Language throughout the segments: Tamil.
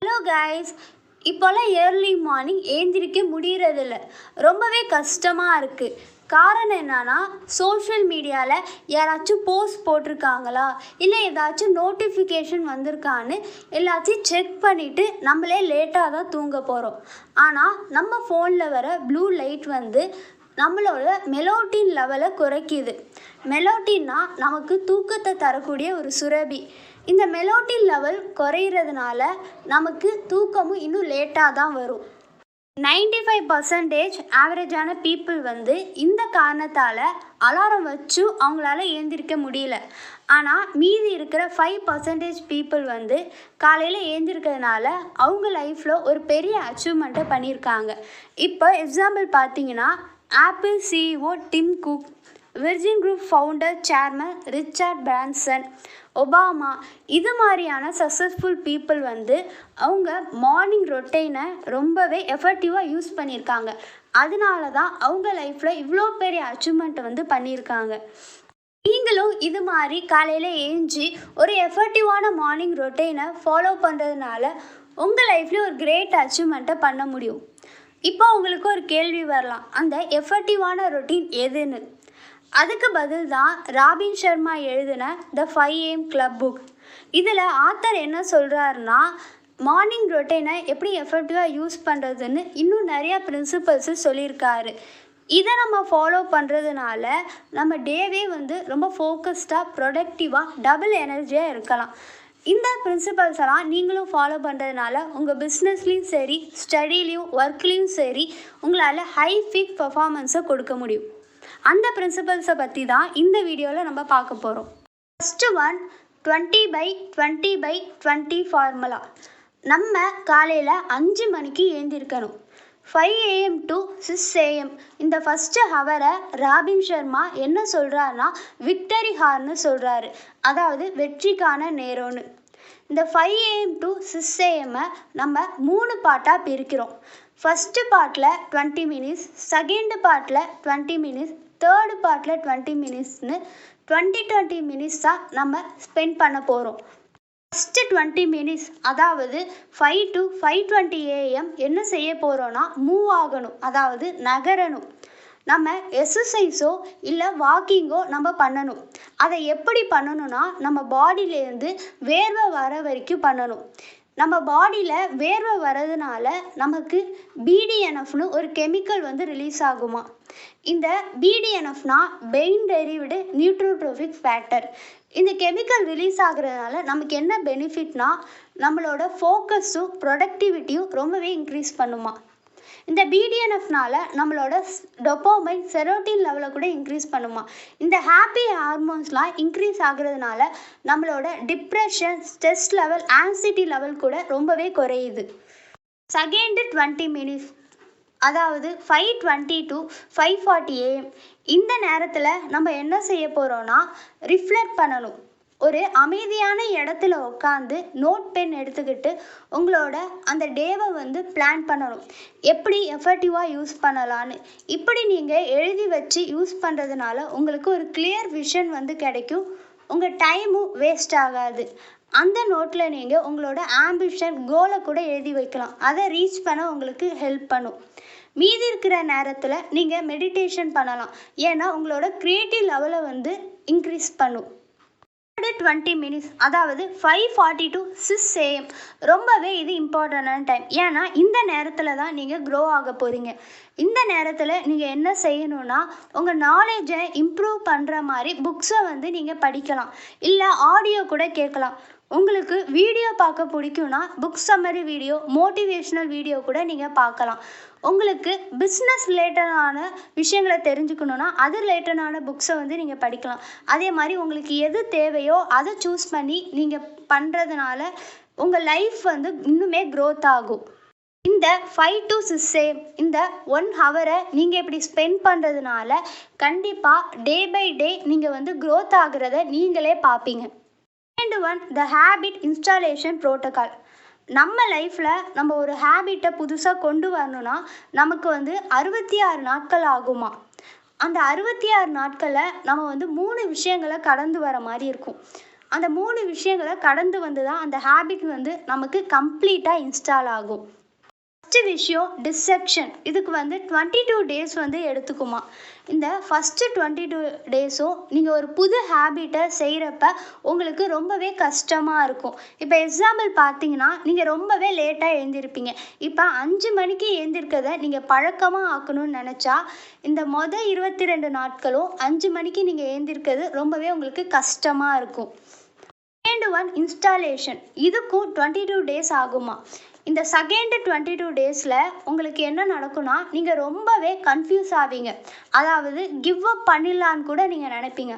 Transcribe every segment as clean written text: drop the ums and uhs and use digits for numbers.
ஹலோ கைஸ், இப்போல்லாம் ஏர்லி மார்னிங் ஏந்திரிக்க முடியறதில்ல. ரொம்பவே கஷ்டமாக இருக்குது. காரணம் என்னன்னா, சோஷியல் மீடியாவில் யாராச்சும் போஸ்ட் போட்டிருக்காங்களா, இல்லை ஏதாச்சும் நோட்டிஃபிகேஷன் வந்திருக்கான்னு எல்லாத்தையும் செக் பண்ணிவிட்டு நம்மளே லேட்டாக தான் தூங்க போகிறோம். ஆனால் நம்ம ஃபோனில் வர ப்ளூ லைட் வந்து நம்மளோட மெலோட்டின் லெவலை குறைக்குது. மெலோட்டின்னா நமக்கு தூக்கத்தை தரக்கூடிய ஒரு சுரபி. இந்த மெலோட்டின் லெவல் குறையிறதுனால நமக்கு தூக்கமும் இன்னும் லேட்டாக தான் வரும். 95% ஆவரேஜான பீப்புள் வந்து இந்த காரணத்தால் அலாரம் வச்சு அவங்களால ஏந்திரிக்க முடியல. ஆனால் மீதி இருக்கிற 5% பீப்புள் வந்து காலையில் ஏந்திருக்கிறதுனால அவங்க லைஃப்பில் ஒரு பெரிய அச்சீவ்மெண்ட்டை பண்ணியிருக்காங்க. இப்போ எக்ஸாம்பிள் பார்த்தீங்கன்னா, apple CEO dim cook, Virgin group founder chairman Richard Branson, Obama, இது மாதிரியான சக்ஸஸ்ஃபுல் பீப்புள் வந்து அவங்க மார்னிங் ரொட்டீனை ரொம்பவே எஃபெக்டிவாக யூஸ் பண்ணியிருக்காங்க. அதனால தான் அவங்க லைஃப்பில் இவ்வளோ பெரிய அச்சீவ்மெண்ட்டை வந்து பண்ணியிருக்காங்க. நீங்களும் இது மாதிரி காலையில் ஏஞ்சி ஒரு எஃபெக்டிவான மார்னிங் ரொட்டீனை ஃபாலோ பண்ணுறதுனால உங்கள் லைஃப்லேயும் ஒரு கிரேட் அச்சீவ்மெண்ட்டை பண்ண முடியும். இப்போ உங்களுக்கு ஒரு கேள்வி வரலாம், அந்த எஃபெக்டிவான ரொட்டீன் எதுன்னு. அதுக்கு பதில் தான் ராபின் சர்மா எழுதின த 5 AM கிளப் புக். இதில் ஆத்தர் என்ன சொல்கிறாருன்னா, மார்னிங் ரொட்டீனை எப்படி எஃபெக்டிவாக யூஸ் பண்ணுறதுன்னு இன்னும் நிறையா பிரின்சிபல்ஸு சொல்லியிருக்காரு. இதை நம்ம ஃபாலோ பண்ணுறதுனால நம்ம டேவே வந்து ரொம்ப ஃபோக்கஸ்டாக ப்ரொடக்டிவாக டபுள் எனர்ஜியாக இருக்கலாம். இந்த பிரின்சிபல்ஸ் எல்லாம் நீங்களும் ஃபாலோ பண்ணுறதுனால உங்கள் பிஸ்னஸ்லேயும் சரி, ஸ்டடிலையும், ஒர்க்லேயும் சரி உங்களால் ஹை பீக் பர்ஃபார்மன்ஸை கொடுக்க முடியும். அந்த பிரின்சிபல்ஸை பற்றி தான் இந்த வீடியோவில் நம்ம பார்க்க போகிறோம். First one, 20/20/20 formula. நம்ம காலையில் 5 மணிக்கு ஏந்திருக்கணும். 5 AM to 6 AM இந்த ஃபஸ்ட்டு ஹவரை ராபின் சர்மா என்ன சொல்கிறாருன்னா விக்டரி ஹார்னு சொல்கிறாரு, அதாவது வெற்றிக்கான நேரம்னு. இந்த 5 AM to 6 AM நம்ம 3 பார்ட்டாக பிரிக்கிறோம். ஃபஸ்ட்டு பார்ட்டில் 20 மினிட்ஸ், செகண்ட் பார்ட்டில் 20 மினிட்ஸ், தேர்டு பார்ட்டில் 20 மினிட்ஸ்னு 20 மினிட்ஸாக நம்ம ஸ்பெண்ட் பண்ண போகிறோம். ஃபஸ்ட்டு 20 மினிட்ஸ், அதாவது 5 to 5:20 AM என்ன செய்ய போகிறோன்னா மூவ் ஆகணும், அதாவது நகரணும். நம்ம எக்ஸசைஸோ இல்லை வாக்கிங்கோ நம்ம பண்ணணும். அதை எப்படி பண்ணணும்னா, நம்ம பாடியிலேருந்து வேர்வை வர வரைக்கும் பண்ணணும். நம்ம பாடியில் வேர்வை வர்றதுனால நமக்கு பிடிஎன்எஃப்னு ஒரு கெமிக்கல் வந்து ரிலீஸ் ஆகுமா. இந்த பிடிஎன்எஃப்னா பெயின் டெரிவ்டு நியூட்ரோட்ரோபிக் ஃபேக்டர். இந்த கெமிக்கல் ரிலீஸ் ஆகுறதுனால நமக்கு என்ன பெனிஃபிட்னா, நம்மளோட ஃபோக்கஸும் ப்ரொடக்டிவிட்டியும் ரொம்பவே இன்க்ரீஸ் பண்ணுமா. இந்த பிடிஎன்எஃப்னால நம்மளோட டொபோமைன், செரோட்டின் லெவலை கூட இன்க்ரீஸ் பண்ணுமா. இந்த ஹாப்பி ஹார்மோன்ஸ்லாம் இன்க்ரீஸ் ஆகுறதுனால நம்மளோட depression, stress level, anxiety level கூட ரொம்பவே குறையுது. செகண்ட் 20 மினிட்ஸ், அதாவது 5:20 to 5:40 AM இந்த நேரத்தில் நம்ம என்ன செய்ய போகிறோன்னா ரிஃப்ளெக்ட் பண்ணணும். ஒரு அமைதியான இடத்துல உட்காந்து நோட் பென் எடுத்துக்கிட்டு உங்களோட அந்த டேவை வந்து பிளான் பண்ணணும், எப்படி எஃபெக்டிவாக யூஸ் பண்ணலான்னு. இப்படி நீங்கள் எழுதி வச்சு யூஸ் பண்ணுறதுனால உங்களுக்கு ஒரு கிளியர் விஷன் வந்து கிடைக்கும். உங்கள் டைமும் வேஸ்ட் ஆகாது. அந்த நோட்டில் நீங்கள் உங்களோட ஆம்பிஷன், கோலை கூட எழுதி வைக்கலாம். அதை ரீச் பண்ண உங்களுக்கு ஹெல்ப் பண்ணும். மீதி இருக்கிற நேரத்தில் நீங்கள் மெடிடேஷன் பண்ணலாம், ஏன்னா உங்களோட க்ரியேட்டிவ் லெவலை வந்து இன்க்ரீஸ் பண்ணும். 20 மினிட்ஸ், அதாவது 5:40 to 6 AM ரொம்பவே இது இம்பார்ட்டண்டான டைம். ஏன்னா இந்த நேரத்தில் தான் நீங்கள் க்ரோ ஆக போகிறீங்க. இந்த நேரத்தில் நீங்கள் என்ன செய்யணும்னா, உங்கள் நாலேஜை இம்ப்ரூவ் பண்ணுற மாதிரி புக்ஸை வந்து நீங்கள் படிக்கலாம், இல்லை ஆடியோ கூட கேட்கலாம். உங்களுக்கு வீடியோ பார்க்க பிடிக்கும்னா book summary video, motivational video கூட நீங்கள் பார்க்கலாம். உங்களுக்கு பிஸ்னஸ் ரிலேட்டடான விஷயங்களை தெரிஞ்சுக்கணுன்னா அது ரிலேட்டடான புக்ஸை வந்து நீங்கள் படிக்கலாம். அதே மாதிரி உங்களுக்கு எது தேவையோ அதை சூஸ் பண்ணி நீங்கள் பண்ணுறதுனால உங்கள் லைஃப் வந்து இன்னுமே க்ரோத் ஆகும். இந்த 5 to 6 AM இந்த 1 ஹவரை நீங்கள் இப்படி ஸ்பெண்ட் பண்ணுறதுனால கண்டிப்பாக டே பை டே நீங்கள் வந்து க்ரோத் ஆகுறத நீங்களே பார்ப்பீங்க. Second one, the habit installation protocol. நம்ம லைஃப்பில் நம்ம ஒரு ஹேபிட்டை புதுசாக கொண்டு வரணும்னா நமக்கு வந்து 66 நாட்கள் ஆகுமா. அந்த 66 நாட்களில் நம்ம வந்து 3 விஷயங்களை கடந்து வர மாதிரி இருக்கும். அந்த 3 விஷயங்களை கடந்து வந்து தான் அந்த ஹேபிட் வந்து நமக்கு கம்ப்ளீட்டாக இன்ஸ்டால் ஆகும். ஃபஸ்ட்டு விஷயம் டிசெப்ஷன். இதுக்கு வந்து 22 டேஸ் வந்து எடுத்துக்குமா. இந்த ஃபஸ்ட்டு 22 டேஸும் நீங்கள் ஒரு புது ஹேபிட்டை செய்கிறப்ப உங்களுக்கு ரொம்பவே கஷ்டமாக இருக்கும். இப்போ எக்ஸாம்பிள் பார்த்தீங்கன்னா, நீங்கள் ரொம்பவே லேட்டாக எழுந்திருப்பீங்க. இப்போ 5 மணிக்கு எழுந்திருக்கிறத நீங்கள் பழக்கமாக ஆக்கணும்னு நினச்சா, இந்த 22 நாட்களும் 5 மணிக்கு நீங்கள் எழுந்திருக்கிறது ரொம்பவே உங்களுக்கு கஷ்டமாக இருக்கும். Second one installation. இதுக்கும் 22 டேஸ் ஆகுமா. இந்த செகண்ட் 22 டேஸில் உங்களுக்கு என்ன நடக்கும்னா, நீங்கள் ரொம்பவே கன்ஃபியூஸ் ஆவீங்க. அதாவது கிவ் அப் பண்ணிடலான்னு கூட நீங்கள் நினைப்பீங்க.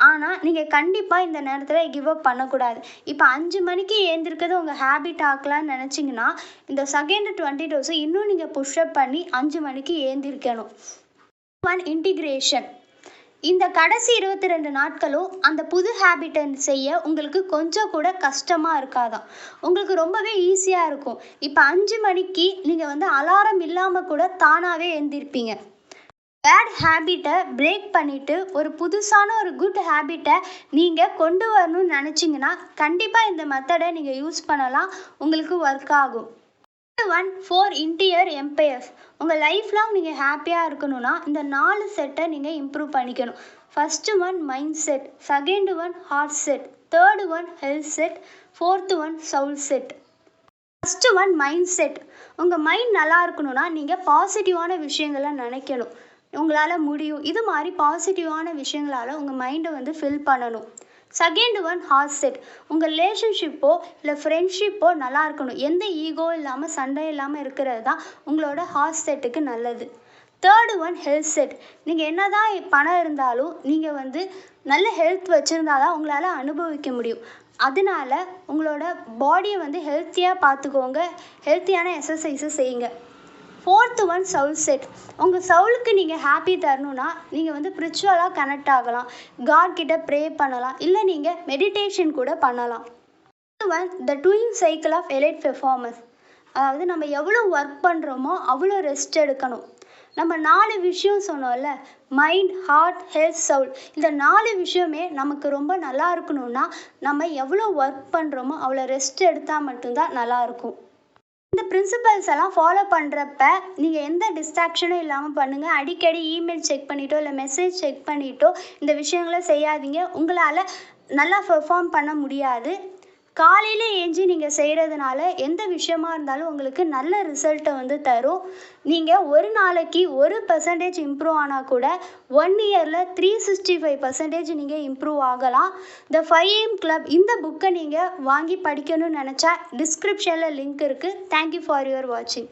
ஆனால் நீங்கள் கண்டிப்பாக இந்த நேரத்தில் கிவ் அப் பண்ணக்கூடாது. இப்போ 5 மணிக்கு எழுந்திருக்கிறது உங்கள் ஹேபிட் ஆக்கலான்னு நினச்சிங்கன்னா, இந்த செகண்ட் 20 டேஸை இன்னும் நீங்கள் புஷ்அப் பண்ணி 5 மணிக்கு எழுந்திருக்கணும். One integration. இந்த கடைசி 22 நாட்களும் அந்த புது ஹேபிட்டை செய்ய உங்களுக்கு கொஞ்சம் கூட கஷ்டமாக இருக்காதான். உங்களுக்கு ரொம்பவே ஈஸியாக இருக்கும். இப்போ 5 மணிக்கு நீங்கள் வந்து அலாரம் இல்லாமல் கூட தானாகவே எழுந்திருப்பீங்க. பேட் ஹேபிட்டை பிரேக் பண்ணிவிட்டு ஒரு புதுசான ஒரு குட் ஹேபிட்டை நீங்கள் கொண்டு வரணும்னு நினச்சிங்கன்னா, கண்டிப்பாக இந்த மெத்தடை நீங்கள் யூஸ் பண்ணலாம். உங்களுக்கு ஒர்க் ஆகும். ஒன் 4 இன்டியர் எம்பையர்ஸ். உங்கள் லைஃப் லாங் நீங்கள் ஹாப்பியாக இருக்கணும்னா இந்த 4 செட்டை நீங்கள் இம்ப்ரூவ் பண்ணிக்கணும். First one mind set, second one heart set, third one health set, fourth one soul set. First one mind set. உங்கள் மைண்ட் நல்லா இருக்கணும்னா நீங்கள் பாசிட்டிவான விஷயங்களை நினைக்கணும். உங்களால் முடியும். இது மாதிரி பாசிட்டிவான விஷயங்களால் உங்கள் மைண்டை வந்து ஃபில் பண்ணணும். Second one heart set. உங்கள் ரிலேஷன்ஷிப்போ இல்லை ஃப்ரெண்ட்ஷிப்போ நல்லா இருக்கணும். எந்த ஈகோ இல்லாமல் சண்டை இல்லாமல் இருக்கிறது தான் உங்களோட ஹார்ட் செட்டுக்கு நல்லது. Third one health set. நீங்கள் என்ன தான் பணம் இருந்தாலும் நீங்கள் வந்து நல்ல ஹெல்த் வச்சுருந்தா தான் உங்களால் அனுபவிக்க முடியும். அதனால உங்களோட பாடியை வந்து ஹெல்த்தியாக பார்த்துக்கோங்க. ஹெல்த்தியான எக்ஸசைஸை செய்யுங்க. Fourth one soul set. உங்கள் சவுலுக்கு நீங்கள் ஹாப்பி தரணுன்னா நீங்கள் வந்து ஸ்பிரிச்சுவலாக கனெக்ட் ஆகலாம். காட் கிட்ட ப்ரே பண்ணலாம். இல்லை நீங்கள் மெடிடேஷன் கூட பண்ணலாம். One the doing cycle of elite performance. அதாவது நம்ம எவ்வளோ ஒர்க் பண்ணுறோமோ அவ்வளோ ரெஸ்ட் எடுக்கணும். நம்ம 4 விஷயம் சொன்னோம்ல, மைண்ட், ஹார்ட், ஹெல்த், சவுல். இந்த 4 விஷயமே நமக்கு ரொம்ப நல்லா இருக்கணும்னா நம்ம எவ்வளோ ஒர்க் பண்ணுறோமோ அவ்வளோ ரெஸ்ட் எடுத்தால் மட்டும்தான் நல்லாயிருக்கும். இந்த பிரின்சிபல்ஸ் எல்லாம் ஃபாலோ பண்ணுறப்ப நீங்கள் எந்த டிஸ்ட்ராக்ஷனும் இல்லாமல் பண்ணுங்கள். அடிக்கடி இமெயில் செக் பண்ணிட்டோ இல்லை மெசேஜ் செக் பண்ணிட்டோ இந்த விஷயங்களை செய்யாதீங்க. உங்களால் நல்லா பெர்ஃபார்ம் பண்ண முடியாது. காலையில் ஏஞ்சி நீங்கள் செய்கிறதுனால எந்த விஷயமா இருந்தாலும் உங்களுக்கு நல்ல ரிசல்ட்டை வந்து தரும். நீங்கள் ஒரு நாளைக்கு 1% இம்ப்ரூவ் ஆனால் கூட 1 இயரில் 365% நீங்கள் இம்ப்ரூவ் ஆகலாம். த 5am கிளப் இந்த புக்கை நீங்கள் வாங்கி படிக்கணும்னு நினச்சா டிஸ்கிரிப்ஷனில் லிங்க் இருக்குது. தேங்க்யூ ஃபார் யுவர் வாட்சிங்.